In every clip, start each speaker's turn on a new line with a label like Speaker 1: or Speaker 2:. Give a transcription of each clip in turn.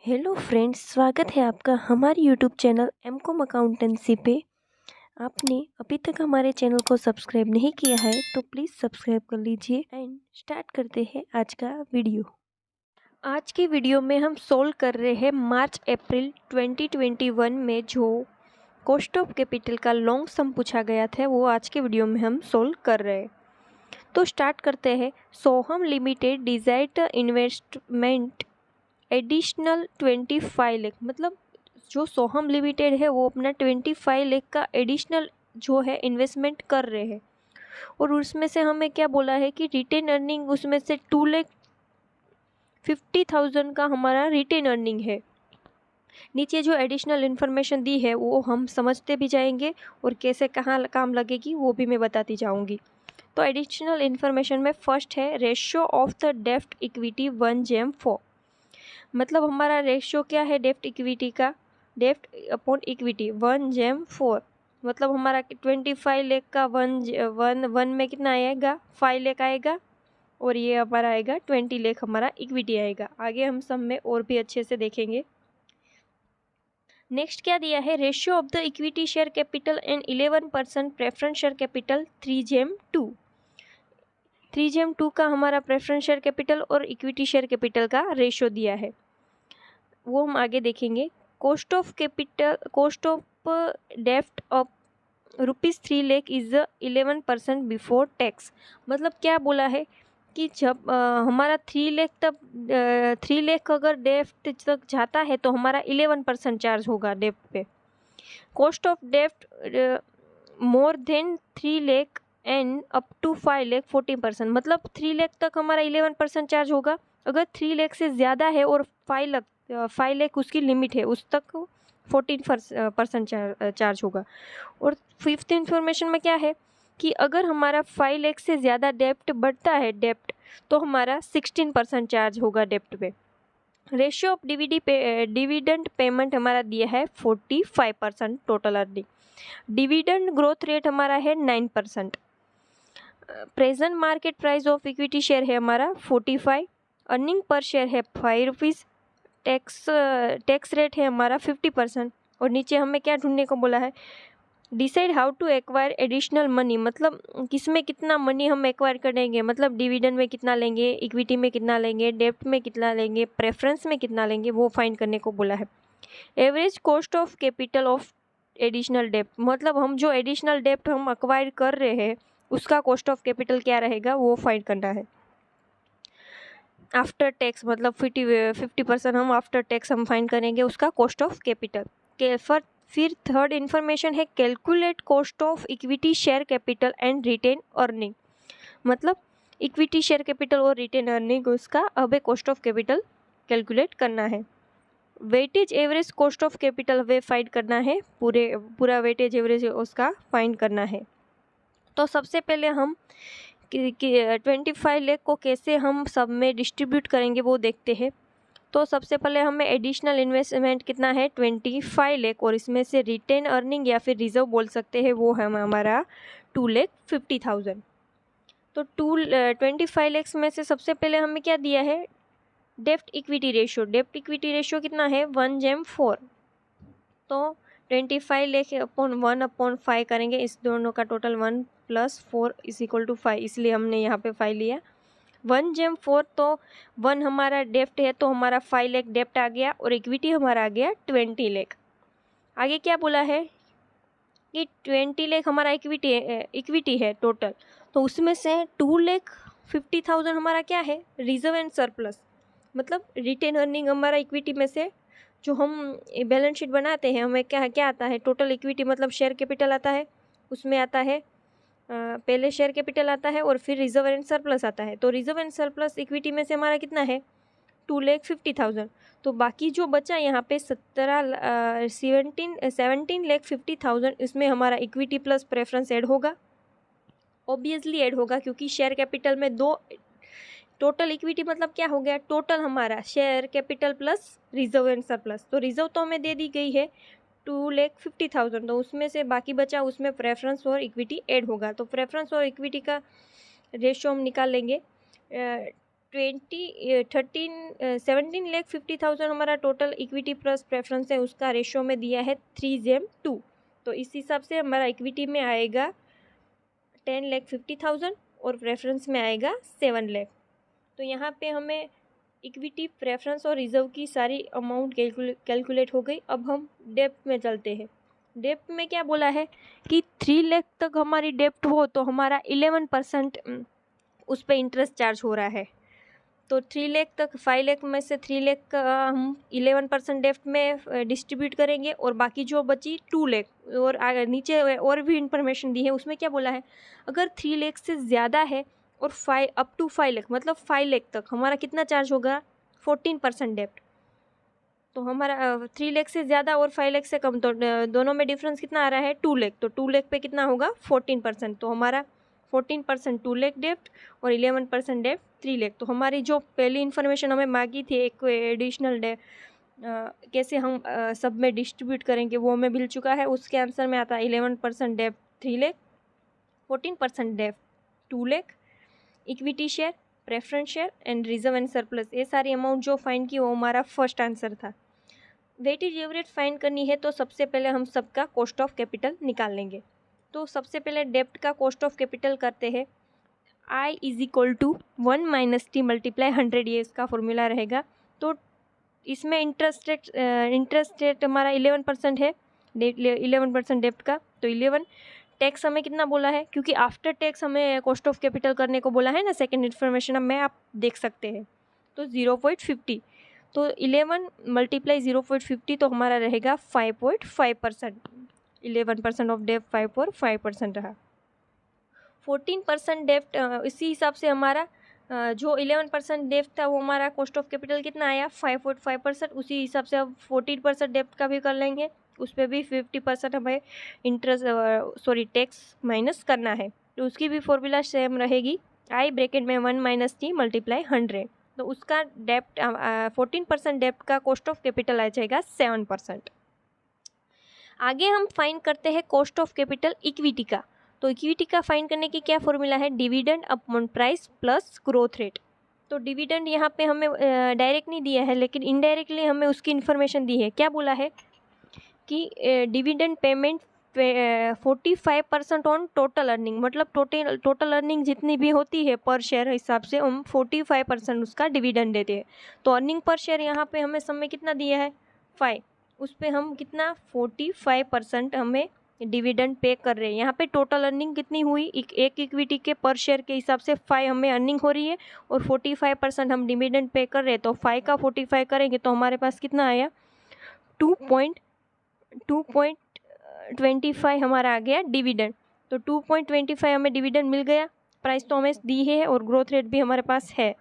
Speaker 1: Hello friends, स्वागत है आपका हमारे यूट्यूब चैनल एमकॉम अकाउंटेंसी पे। आपने अभी तक हमारे चैनल को सब्सक्राइब नहीं किया है तो प्लीज़ सब्सक्राइब कर लीजिए एंड स्टार्ट करते हैं आज का वीडियो। आज की वीडियो में हम सोल्व कर रहे हैं मार्च अप्रैल 2021 में जो कॉस्ट ऑफ कैपिटल का लॉन्ग सम पूछा गया था, वो आज के वीडियो में हम सोल्व कर रहे हैं। तो स्टार्ट करते हैं। Soham limited desired investment additional 25 lakh, मतलब जो सोहम लिमिटेड है वो अपना 25 लाख का एडिशनल जो है इन्वेस्टमेंट कर रहे हैं, और उसमें से हमें क्या बोला है कि रिटेन अर्निंग उसमें से 2,50,000 का हमारा रिटेन अर्निंग है। नीचे जो एडिशनल इन्फॉर्मेशन दी है वो हम समझते भी जाएंगे और कैसे कहाँ काम लगेगी वो भी मैं बताती जाऊंगी। तो एडिशनल इन्फॉर्मेशन में फर्स्ट है रेशियो ऑफ द डेब्ट इक्विटी 1:4। मतलब हमारा रेशियो क्या है डेब्ट इक्विटी का, डेब्ट अपॉन इक्विटी 1:4। मतलब हमारा 25 लाख का वन में कितना आएगा, 5 लाख आएगा, और ये हमारा आएगा 20 लाख हमारा इक्विटी आएगा। आगे हम सब में और भी अच्छे से देखेंगे। नेक्स्ट क्या दिया है, ratio of the equity share capital and 11% preference share capital 3:2। 3:2 का हमारा प्रेफरेंस शेयर कैपिटल और इक्विटी शेयर कैपिटल का रेशियो दिया है, वो हम आगे देखेंगे। कॉस्ट ऑफ डेब्ट of ₹3 lakh is 11% before tax. मतलब क्या बोला है कि जब हमारा 3 लाख तक 3 लाख अगर डेब्ट तक जाता है तो हमारा 11% चार्ज होगा डेब्ट पे। कॉस्ट ऑफ डेब्ट more than 3 lakh and up to 5 lakh 14%। मतलब 3 लाख तक हमारा 11% चार्ज होगा, अगर 3 लाख से ज़्यादा है और 5 लाख उसकी लिमिट है उस तक 14% चार्ज होगा। और फिफ्थ इंफॉर्मेशन में क्या है कि अगर हमारा 5 लाख से ज़्यादा डेप्ट बढ़ता है तो हमारा 16% चार्ज होगा डेप्ट पे। रेशियो ऑफ डिविडेंड पेमेंट हमारा दिया है 45% total earning. Dividend growth rate हमारा है 9%। Present market price of equity share है हमारा 45। अर्निंग पर शेयर है 5 रुपीज़। टैक्स रेट है हमारा 50%। और नीचे हमें क्या ढूंढने को बोला है, decide how to acquire additional money. मतलब किसमें कितना मनी हम एक्वायर करेंगे, मतलब डिविडेंड में कितना लेंगे, इक्विटी में कितना लेंगे, डेब्ट में कितना लेंगे, प्रेफरेंस में कितना लेंगे, वो फाइंड करने को बोला है। Average cost of capital of additional डेब्ट, मतलब हम जो एडिशनल डेब्ट हम एक्वायर कर रहे हैं उसका कॉस्ट ऑफ कैपिटल क्या रहेगा वो फाइंड करना है। आफ्टर टैक्स मतलब 50% हम आफ्टर टैक्स हम फाइंड करेंगे उसका कॉस्ट ऑफ कैपिटल के। फिर थर्ड इन्फॉर्मेशन है calculate cost of equity share capital and retain earning. मतलब इक्विटी शेयर कैपिटल और रिटेन अर्निंग उसका अब कॉस्ट ऑफ कैपिटल कैलकुलेट करना है। Weightage average cost of capital we find करना है, पूरा वेटेज एवरेज उसका फाइंड करना है। तो सबसे पहले हम 25 लाख को कैसे हम सब में डिस्ट्रीब्यूट करेंगे वो देखते हैं। तो सबसे पहले हमें एडिशनल इन्वेस्टमेंट कितना है 25 लाख, और इसमें से रिटेन अर्निंग या फिर रिजर्व बोल सकते हैं वो है हमारा 2,50,000। तो 25 लाख में से सबसे पहले हमें क्या दिया है, डेब्ट इक्विटी रेशियो। डेब्ट इक्विटी रेशियो कितना है 1:4। तो 25 लाख अपॉन 1/5 करेंगे, इस दोनों का टोटल 1 + 4 = 5, इसलिए हमने यहाँ पे 5 लिया। 1:4 तो 1 हमारा डेप्ट है तो हमारा 5 लाख डेप्ट आ गया, और इक्विटी हमारा आ गया 20 लाख। आगे क्या बोला है कि 20 लाख हमारा इक्विटी है टोटल, तो उसमें से 2,50,000 हमारा क्या है रिजर्व एंड सरप्लस। मतलब रिटेन अर्निंग हमारा इक्विटी में से जो हम बैलेंस शीट बनाते हैं हमें क्या क्या आता है, टोटल इक्विटी मतलब शेयर कैपिटल आता है, उसमें आता है पहले शेयर कैपिटल आता है और फिर रिजर्व एंड सरप्लस आता है। तो रिजर्व एंड सरप्लस इक्विटी में से हमारा कितना है 2,50,000। तो बाकी जो बचा यहाँ पे 17,50,000, इसमें हमारा इक्विटी प्लस प्रेफरेंस ऐड होगा, ऑब्वियसली ऐड होगा, क्योंकि शेयर कैपिटल में दो टोटल इक्विटी मतलब क्या हो गया, टोटल हमारा share capital plus reserve and surplus. तो रिजर्व तो हमें दे दी गई है 2,50,000, तो उसमें से बाकी बचा उसमें प्रेफरेंस और इक्विटी ऐड होगा। तो प्रेफरेंस और इक्विटी का रेशियो हम निकाल लेंगे। 17,50,000 हमारा टोटल इक्विटी प्लस प्रेफरेंस है, उसका रेशो में दिया है 3:2। तो इस हिसाब से हमारा इक्विटी में आएगा 10,50,000 और प्रेफरेंस में आएगा 7 लाख। तो यहाँ पे हमें इक्विटी, प्रेफरेंस और रिजर्व की सारी अमाउंट कैलकुलेट हो गई। अब हम डेप्ट में चलते हैं। डेप्ट में क्या बोला है कि 3 लाख तक हमारी डेप्ट हो तो हमारा 11% उस पर इंटरेस्ट चार्ज हो रहा है। तो 3 लाख तक, 5 लाख में से 3 लाख का हम 11% डेप्ट में डिस्ट्रीब्यूट करेंगे और बाकी जो बची 2 लाख। और नीचे और भी इंफॉर्मेशन दी है, उसमें क्या बोला है, अगर 3 लाख से ज़्यादा है और 5 अप टू 5 लाख मतलब 5 लाख तक हमारा कितना चार्ज होगा, 14% डेप्ट। तो हमारा 3 लाख से ज़्यादा और 5 लाख से कम, तो दोनों में डिफरेंस कितना आ रहा है, 2 लाख। तो 2 लाख पे कितना होगा, 14%। तो हमारा 14% 2 लाख डेप्ट और 11% डेप्ट 3 लाख। तो हमारी जो पहली इन्फॉर्मेशन हमें मांगी थी, एक एडिशनल कैसे हम सब में डिस्ट्रीब्यूट करेंगे, वो हमें मिल चुका है। उसके आंसर में आता है 11% डेप्ट 3 लाख, 14% डेप्ट 2 lakh, equity share, preference share and reserve and surplus, ये सारी अमाउंट जो फाइंड की वो हमारा फर्स्ट आंसर था। वेटेज एवरेज फाइंड करनी है तो सबसे पहले हम सबका कॉस्ट ऑफ कैपिटल निकाल लेंगे। तो सबसे पहले डेप्ट का कॉस्ट ऑफ कैपिटल करते हैं। I = 1 - t × 100, ये इसका फॉर्मूला रहेगा। तो इसमें इंटरेस्ट रेट हमारा 11% है, 11% डेप्ट का। तो 11 टैक्स हमें कितना बोला है, क्योंकि आफ्टर टैक्स हमें कॉस्ट ऑफ कैपिटल करने को बोला है ना, सेकेंड इन्फॉर्मेशन में आप देख सकते हैं। तो 0.50, तो 11 × 0.50 तो हमारा रहेगा 5.5%। 11% ऑफ डेप्ट 5.5% रहा। 14% डेप्ट, इसी हिसाब से हमारा जो 11% डेप्ट था वो हमारा कॉस्ट ऑफ कैपिटल कितना आया, 5.5%। उसी हिसाब से अब 14% डेप्ट का भी कर लेंगे, उस पर भी 50% हमें टैक्स माइनस करना है। तो उसकी भी फॉर्मूला सेम रहेगी, I ब्रैकेट में 1 - t × 100। तो उसका डेप्ट 14% डेप्ट का कॉस्ट ऑफ कैपिटल आ जाएगा 7%। आगे हम फाइंड करते हैं कॉस्ट ऑफ कैपिटल इक्विटी का। तो इक्विटी का फाइंड करने की क्या फॉर्मूला है, dividend upon price plus growth rate. तो डिविडेंड यहाँ पे हमें डायरेक्ट नहीं दिया है, लेकिन इनडायरेक्टली हमें उसकी इन्फॉर्मेशन दी है। क्या बोला है कि dividend payment 45% on total earning, मतलब टोटल अर्निंग जितनी भी होती है पर शेयर हिसाब से हम 45% उसका डिविडेंड देते हैं। तो अर्निंग पर शेयर यहाँ पे हमें समय कितना दिया है, 5, उस पर हम कितना 45% हमें डिविडेंड पे कर रहे हैं। यहाँ पे टोटल अर्निंग कितनी हुई, एक इक्विटी के पर शेयर के हिसाब से 5 हमें अर्निंग हो रही है और 45% हम डिविडेंड पे कर रहे हैं। तो 5 का 45 करेंगे तो हमारे पास कितना आया, 2.25 हमारा आ गया डिविडेंड। तो 2.25 हमें डिविडेंड मिल गया, प्राइस तो हमें दी है और ग्रोथ रेट भी हमारे पास है।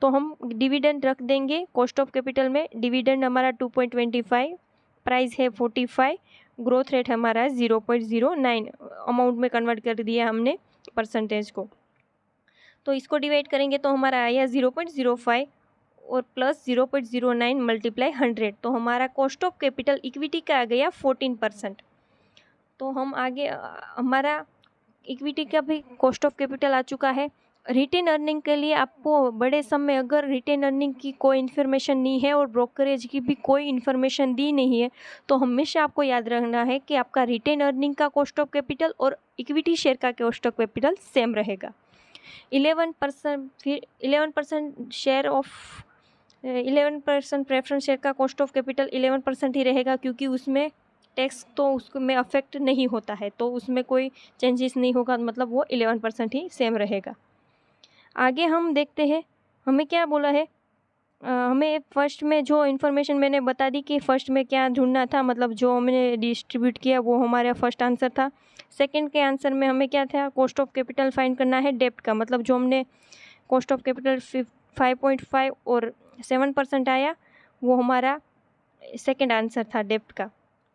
Speaker 1: तो हम डिविडेंड रख देंगे कॉस्ट ऑफ कैपिटल में। डिविडेंड हमारा 2.25, प्राइस है 45, ग्रोथ रेट हमारा 0.09, अमाउंट में कन्वर्ट कर दिया हमने परसेंटेज को। तो इसको डिवाइड करेंगे तो हमारा आया 0.05 और प्लस 0.09 × 100। तो हमारा कॉस्ट ऑफ कैपिटल इक्विटी का आ गया 14%। तो हम आगे हमारा इक्विटी का भी कॉस्ट ऑफ कैपिटल आ चुका है। रिटेन अर्निंग के लिए आपको बड़े सम में अगर रिटेन अर्निंग की कोई इन्फॉर्मेशन नहीं है और ब्रोकरेज की भी कोई इन्फॉर्मेशन दी नहीं है, तो हमेशा आपको याद रखना है कि आपका रिटेन अर्निंग का कॉस्ट ऑफ कैपिटल और इक्विटी शेयर का कॉस्ट ऑफ कैपिटल सेम रहेगा। 11%, फिर 11% शेयर ऑफ 11% प्रेफरेंस शेयर का कॉस्ट ऑफ कैपिटल 11% ही रहेगा, क्योंकि उसमें टैक्स तो उसमें अफेक्ट नहीं होता है, तो उसमें कोई चेंजेस नहीं होगा, मतलब वो 11% ही सेम रहेगा। आगे हम देखते हैं हमें क्या बोला है। हमें फर्स्ट में जो इन्फॉर्मेशन मैंने बता दी कि फर्स्ट में क्या ढूंढना था, मतलब जो हमने डिस्ट्रीब्यूट किया वो हमारा फर्स्ट आंसर था। सेकंड के आंसर में हमें क्या था, कॉस्ट ऑफ कैपिटल फाइंड करना है डेप्ट का, मतलब जो हमने कॉस्ट ऑफ कैपिटल 5.5 और 7% आया, वो हमारा सेकंड आंसर था डेप्ट का।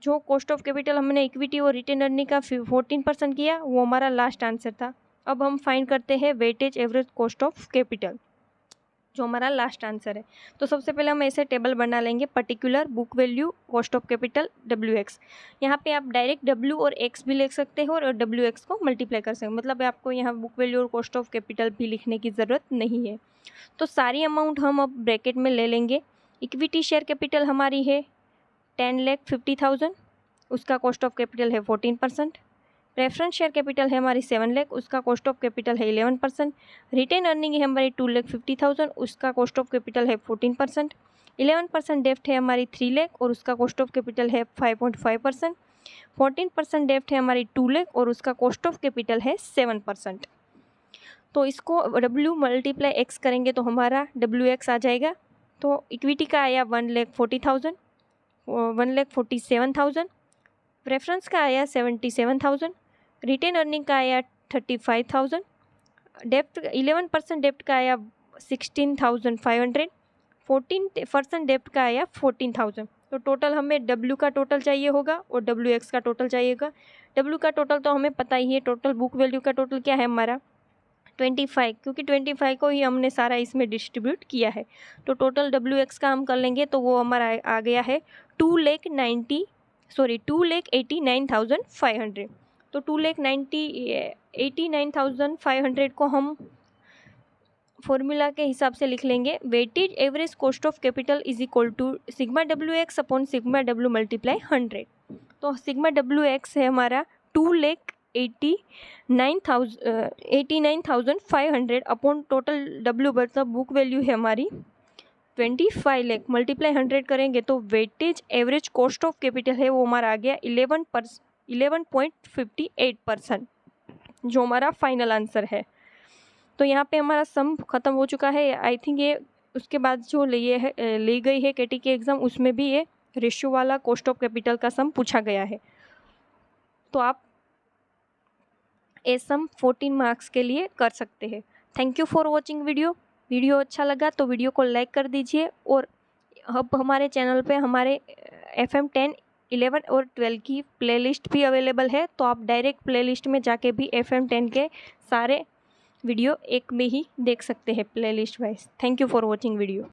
Speaker 1: जो कॉस्ट ऑफ कैपिटल हमने इक्विटी और रिटेन अर्निंग का 14% किया, वो हमारा लास्ट आंसर था। अब हम फाइंड करते हैं weightage average cost of capital, जो हमारा लास्ट आंसर है। तो सबसे पहले हम ऐसे टेबल बना लेंगे, particular, book value, cost of capital, WX। यहाँ पे आप डायरेक्ट W और X भी लिख सकते हो और WX को मल्टीप्लाई कर सकते हो, मतलब आपको यहाँ बुक वैल्यू और कॉस्ट ऑफ कैपिटल भी लिखने की ज़रूरत नहीं है। तो सारी अमाउंट हम अब ब्रैकेट में ले लेंगे। इक्विटी शेयर कैपिटल हमारी है 10,50,000, उसका कॉस्ट ऑफ कैपिटल है 14%। प्रेफरेंस शेयर कैपिटल है हमारी 7 लाख, उसका कॉस्ट ऑफ कैपिटल है 11%। रिटेन अर्निंग है हमारी 2,50,000, उसका कॉस्ट ऑफ कैपिटल है 14%। 11% डेप्ट है हमारी 3 लाख और उसका कॉस्ट ऑफ कैपिटल है 5.5%। 14% डेप्ट है हमारी 2 लाख और उसका कॉस्ट ऑफ कैपिटल है 7%। तो इसको W मल्टीप्लाई X करेंगे तो हमारा WX आ जाएगा। तो इक्विटी का आया 1,40,000, 1,47,000। प्रेफरेंस का आया 77,000। रिटेन अर्निंग का आया 35,000। डेप्ट 11% डेप्ट का आया 16,500। 14% डेप्ट का आया 14,000। तो टोटल हमें W का टोटल चाहिए होगा और WX का टोटल चाहिएगा। W का टोटल तो हमें पता ही है, टोटल बुक वैल्यू का टोटल क्या है हमारा 25, क्योंकि 25 को ही हमने सारा इसमें डिस्ट्रीब्यूट किया है। तो टोटल WX का हम कर लेंगे तो वो हमारा आ गया है 2,89,500। तो 2,89,500 को हम फॉर्मूला के हिसाब से लिख लेंगे। Weightage average cost of capital is equal to sigma WX upon sigma W multiply 100। तो सिग्मा WX है हमारा 2,89,500 अपॉन टोटल W, मतलब बुक वैल्यू है हमारी 25 लाख, मल्टीप्लाई 100 करेंगे तो weightage average cost of capital है वो हमारा आ गया 11.58%, जो हमारा फाइनल आंसर है। तो यहाँ पे हमारा सम ख़त्म हो चुका है। आई थिंक ये उसके बाद जो ली गई है KT के एग्ज़ाम, उसमें भी ये रेशियो वाला कॉस्ट ऑफ कैपिटल का सम पूछा गया है। तो आप ये सम 14 मार्क्स के लिए कर सकते हैं। Thank you for watching video अच्छा लगा तो वीडियो को लाइक कर दीजिए। और अब हमारे चैनल पे हमारे FM 10, 11 और 12 की प्लेलिस्ट भी अवेलेबल है, तो आप डायरेक्ट प्लेलिस्ट में जाके भी FM 10 के सारे वीडियो एक में ही देख सकते हैं playlist wise. Thank you for watching video.